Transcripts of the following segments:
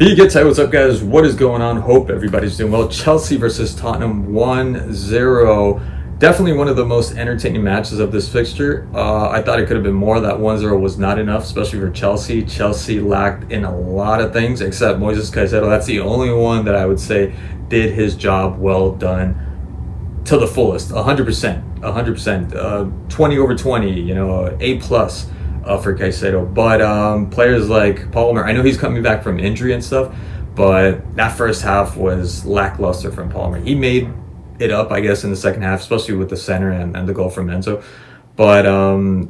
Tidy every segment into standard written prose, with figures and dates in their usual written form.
Hey, good time. What's up, guys? What is going on? Hope everybody's doing well. Chelsea versus Tottenham 1-0. Definitely one of the most entertaining matches of this fixture. I thought it could have been more. That 1-0 was not enough, especially for Chelsea. Chelsea lacked in a lot of things except Moises Caicedo. That's the only one that I would say did his job well done to the fullest. 100%. 100%. 20 over 20, A plus for Caicedo. But players like Palmer, I know he's coming back from injury and stuff, but that first half was lackluster from Palmer. He made it up, I guess, in the second half, especially with the center and the goal from Enzo. But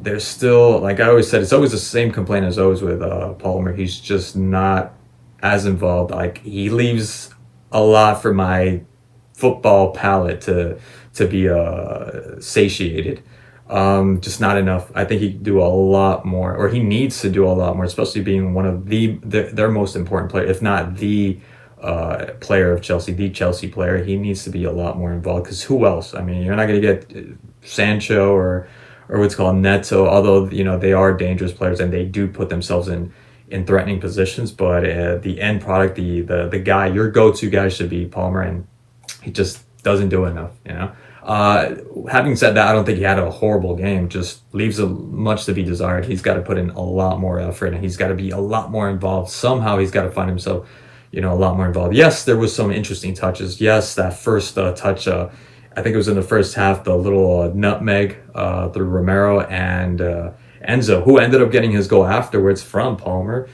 there's still, like I always said, it's always the same complaint as always with Palmer. He's just not as involved. Like, he leaves a lot for my football palate to be satiated. Just not enough. I think he could do a lot more, or he needs to do a lot more, especially being one of their most important player, if not the player of Chelsea, the Chelsea player. He needs to be a lot more involved, because who else? I mean, you're not going to get Sancho or what's called Neto, although they are dangerous players and they do put themselves in threatening positions. But the end product, the guy, your go-to guy should be Palmer, and he just doesn't do enough. Having said that, I don't think he had a horrible game. Just leaves much to be desired. He's got to put in a lot more effort, and he's got to be a lot more involved. Somehow he's got to find himself, a lot more involved. Yes, there was some interesting touches. Yes, that first touch, I think it was in the first half, the little nutmeg through Romero and Enzo, who ended up getting his goal afterwards from Palmer.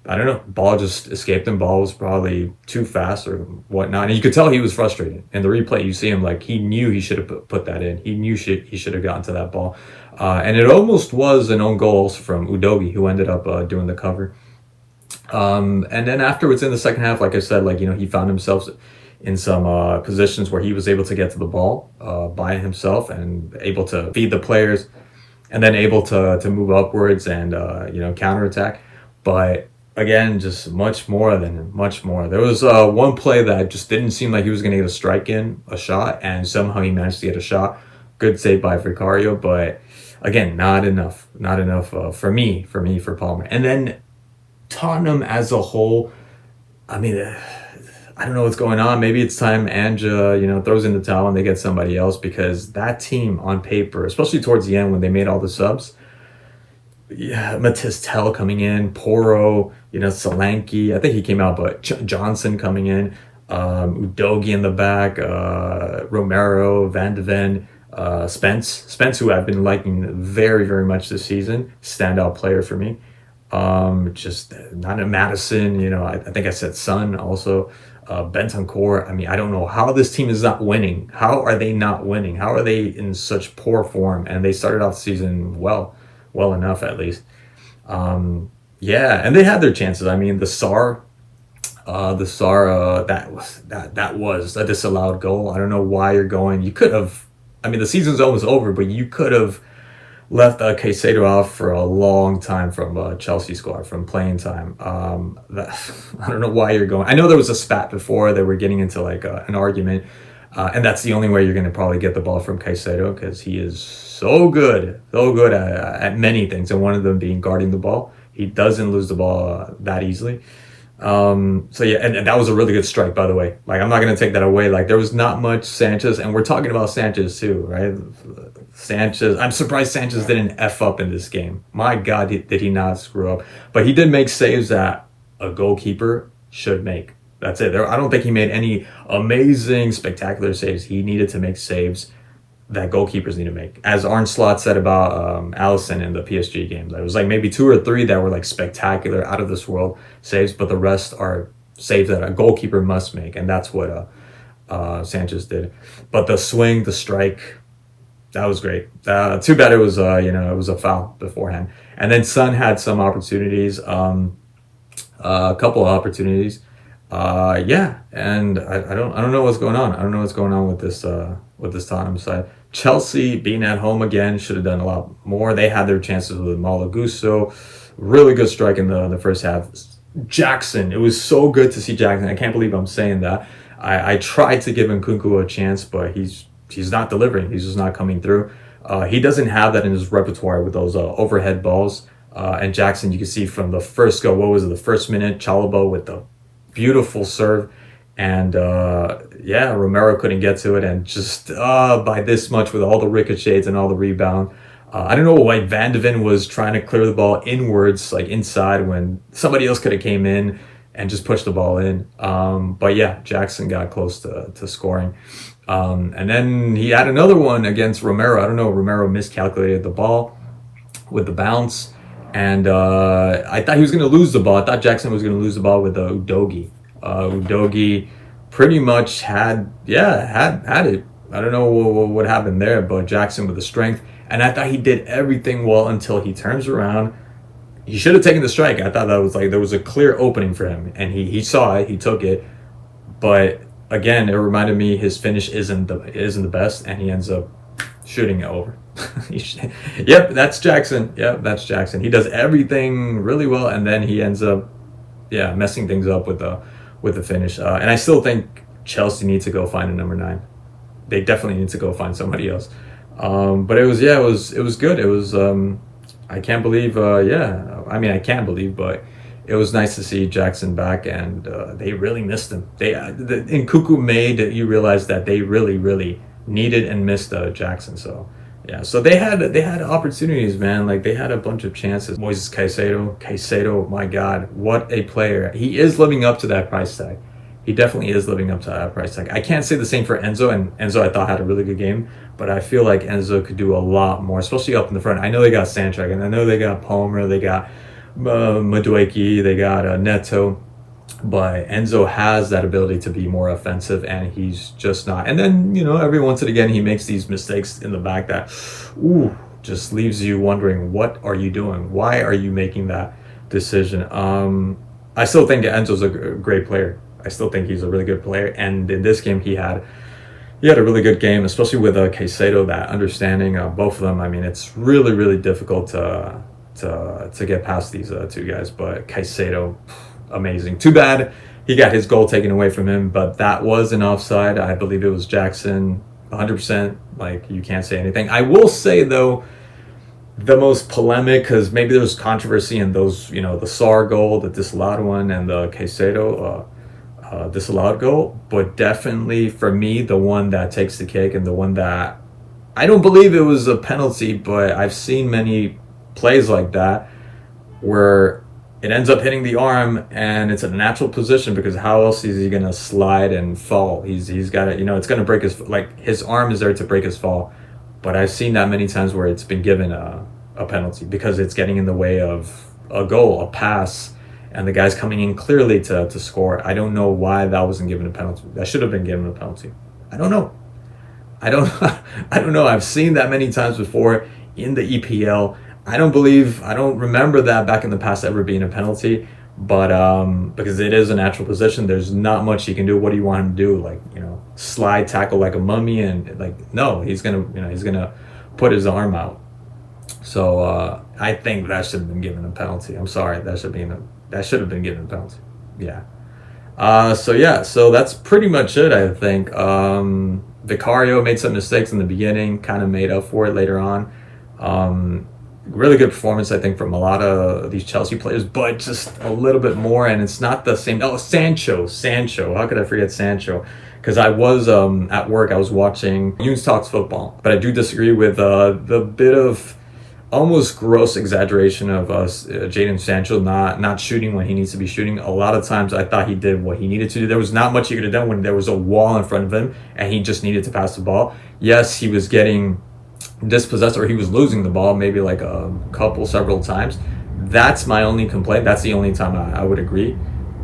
I don't know, ball just escaped him. Ball was probably too fast or whatnot. And you could tell he was frustrated. In the replay, you see him like he knew he should have put that in. He knew he should have gotten to that ball. And it almost was an own goal from Udogie, who ended up doing the cover. And then afterwards in the second half, like I said, he found himself in some positions where he was able to get to the ball by himself and able to feed the players, and then able to move upwards and, counterattack. But again, just much more. There was one play that just didn't seem like he was going to get a shot, and somehow he managed to get a shot. Good save by Vicario, but again, not enough for me, for Palmer. And then Tottenham as a whole, I mean, I don't know what's going on. Maybe it's time Anja, throws in the towel and they get somebody else, because that team on paper, especially towards the end when they made all the subs, Matisse Tell coming in, Porro, Solanke, I think he came out, but Johnson coming in, Udogie in the back, Romero, Van de Ven, Spence, who I've been liking very, very much this season, standout player for me. Just not a Madison, I think I said Son also, Bentancur. I mean, I don't know how this team is not winning. How are they not winning? How are they in such poor form? And they started off the season well enough at least. And they had their chances. I mean, the Sar, that was a disallowed goal. I don't know why you're going. You could have. I mean, the season's almost over, but you could have left Caicedo off for a long time from Chelsea squad, from playing time. I don't know why you're going. I know there was a spat before. They were getting into an argument. And that's the only way you're going to probably get the ball from Caicedo, because he is so good at many things, and one of them being guarding the ball. He doesn't lose the ball that easily. And that was a really good strike, by the way. I'm not going to take that away. There was not much Sanchez, and we're talking about Sanchez too, right? Sanchez, I'm surprised Sanchez didn't F up in this game. My God, did he not screw up. But he did make saves that a goalkeeper should make. That's it. I don't think he made any amazing, spectacular saves. He needed to make saves that goalkeepers need to make. As Arne Slot said about Alisson in the PSG game, there was maybe 2 or 3 that were spectacular, out of this world saves, but the rest are saves that a goalkeeper must make, and that's what Sanchez did. But the swing, the strike, that was great. Too bad it was it was a foul beforehand. And then Son had some opportunities, a couple of opportunities. And I don't know what's going on. I don't know what's going on with this Tottenham side. Chelsea, being at home again, should have done a lot more. They had their chances with Malo Gusto. Really good strike in the first half. Jackson, it was so good to see Jackson. I can't believe I'm saying that. I tried to give Nkunku a chance, but he's not delivering. He's just not coming through. He doesn't have that in his repertoire with those overhead balls. And Jackson, you can see from the first go, what was it, the first minute, Chalobah with the beautiful serve. And yeah, Romero couldn't get to it. And just by this much with all the ricochets and all the rebound. I don't know why Van de Ven was trying to clear the ball inwards, like inside, when somebody else could have came in and just pushed the ball in. But yeah, Jackson got close to scoring. And then he had another one against Romero. I don't know, Romero miscalculated the ball with the bounce. And I thought he was going to lose the ball. I thought Jackson was going to lose the ball with Udogie. Udogie pretty much had it. I don't know what happened there, but Jackson with the strength. And I thought he did everything well until he turns around. He should have taken the strike. I thought that was like there was a clear opening for him, and he saw it. He took it, but again, it reminded me his finish isn't the best, and he ends up shooting it over. Yep, that's Jackson. Yep, that's Jackson. He does everything really well, and then he ends up, messing things up with the finish. And I still think Chelsea needs to go find a number 9. They definitely need to go find somebody else. But it was good. It was I can't believe I can't believe, but it was nice to see Jackson back, and they really missed him. Nkunku made you realize that they really needed and missed Jackson. So yeah, so they had opportunities, man. Like they had a bunch of chances. Moises Caicedo, my God, what a player! He is living up to that price tag. He definitely is living up to that price tag. I can't say the same for Enzo, and Enzo I thought had a really good game, but I feel like Enzo could do a lot more, especially up in the front. I know they got Sanchak, and I know they got Palmer, they got Madueke, they got Neto, but Enzo has that ability to be more offensive, and he's just not. And then, every once and again, he makes these mistakes in the back that, just leaves you wondering, what are you doing? Why are you making that decision? I still think Enzo's a great player. I still think he's a really good player, and in this game he had a really good game, especially with Caicedo. That understanding, both of them. I mean, it's really difficult to get past these two guys. But Caicedo, amazing. Too bad he got his goal taken away from him, but that was an offside. I believe it was Jackson, 100%. Like, you can't say anything. I will say though, the most polemic, because maybe there's controversy in those, the Sarr goal, the disallowed one, and the Caicedo disallowed goal, but definitely for me, the one that takes the cake, and the one that I don't believe it was a penalty, but I've seen many plays like that where it ends up hitting the arm and it's a natural position, because how else is he gonna slide and fall? He's got it, it's gonna break his arm is there to break his fall. But I've seen that many times where it's been given a penalty because it's getting in the way of a goal, a pass, and the guy's coming in clearly to score. I don't know why that wasn't given a penalty. That should have been given a penalty. I don't know. I don't know. I've seen that many times before in the EPL. I don't remember that back in the past ever being a penalty, but because it is a natural position, there's not much you can do. What do you want him to do? Slide tackle like a mummy, and no, he's gonna put his arm out. So I think that should have been given a penalty. I'm sorry, that should have been given a penalty. Yeah. So that's pretty much it, I think. Vicario made some mistakes in the beginning, kind of made up for it later on. Really good performance, I think, from a lot of these Chelsea players, but just a little bit more, and it's not the same. Oh, Sancho. How could I forget Sancho? Because I was at work, I was watching Younes Talks Football, but I do disagree with the bit of almost gross exaggeration of Jadon Sancho not shooting when he needs to be shooting. A lot of times I thought he did what he needed to do. There was not much he could have done when there was a wall in front of him and he just needed to pass the ball. Yes, he was getting dispossessed, or he was losing the ball maybe like several times. That's my only complaint. That's the only time I would agree.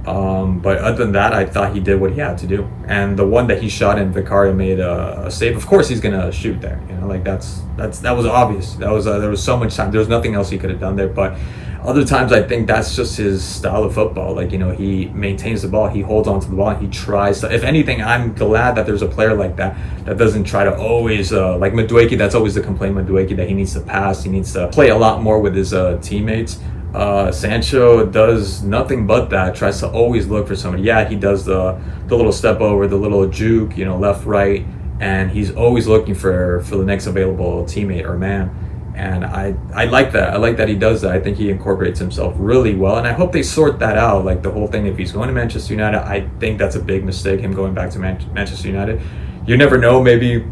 But other than that, I thought he did what he had to do. And the one that he shot in, Vicario made a save. Of course he's gonna shoot there. That was obvious. There was so much time. There was nothing else he could have done there. But other times, I think that's just his style of football. He maintains the ball, he holds on to the ball, and he tries to. If anything, I'm glad that there's a player like that doesn't try to always like Madueke. That's always the complaint, Madueke, that he needs to pass. He needs to play a lot more with his teammates. Sancho does nothing but that. Tries to always look for somebody. Yeah, he does the little step over, the little juke, left, right, and he's always looking for the next available teammate or man. And I like that. I like that he does that. I think he incorporates himself really well, and I hope they sort that out. Like the whole thing, if he's going to Manchester United, I think that's a big mistake, him going back to Manchester United. You never know, maybe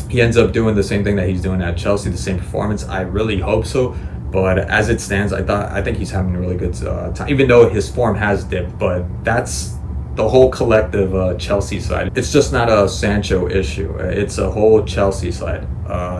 he ends up doing the same thing that he's doing at Chelsea, the same performance. I really hope so. But as it stands, I think he's having a really good time, even though his form has dipped. But that's the whole collective Chelsea side. It's just not a Sancho issue. It's a whole Chelsea side.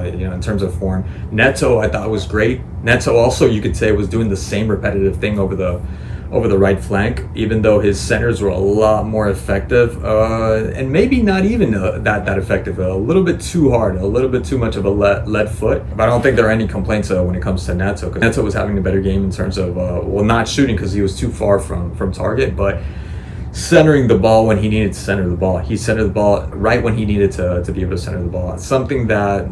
In terms of form, Neto I thought was great. Neto also, you could say, was doing the same repetitive thing over the right flank, even though his centers were a lot more effective, and maybe not even that effective. A little bit too hard, a little bit too much of a lead foot. But I don't think there are any complaints when it comes to Neto, because Neto was having a better game in terms of not shooting because he was too far from target, but centering the ball when he needed to center the ball. He centered the ball right when he needed to be able to center the ball. Something that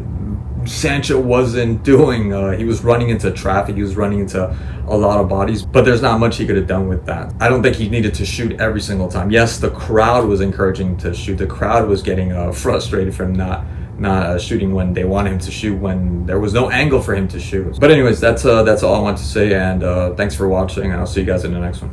Sancho wasn't doing. He was running into traffic. He was running into a lot of bodies, but there's not much he could have done with that. I don't think he needed to shoot every single time. Yes, the crowd was encouraging him to shoot. The crowd was getting frustrated from not shooting when they wanted him to shoot, when there was no angle for him to shoot. But anyways, that's all I want to say, and thanks for watching, and I'll see you guys in the next one.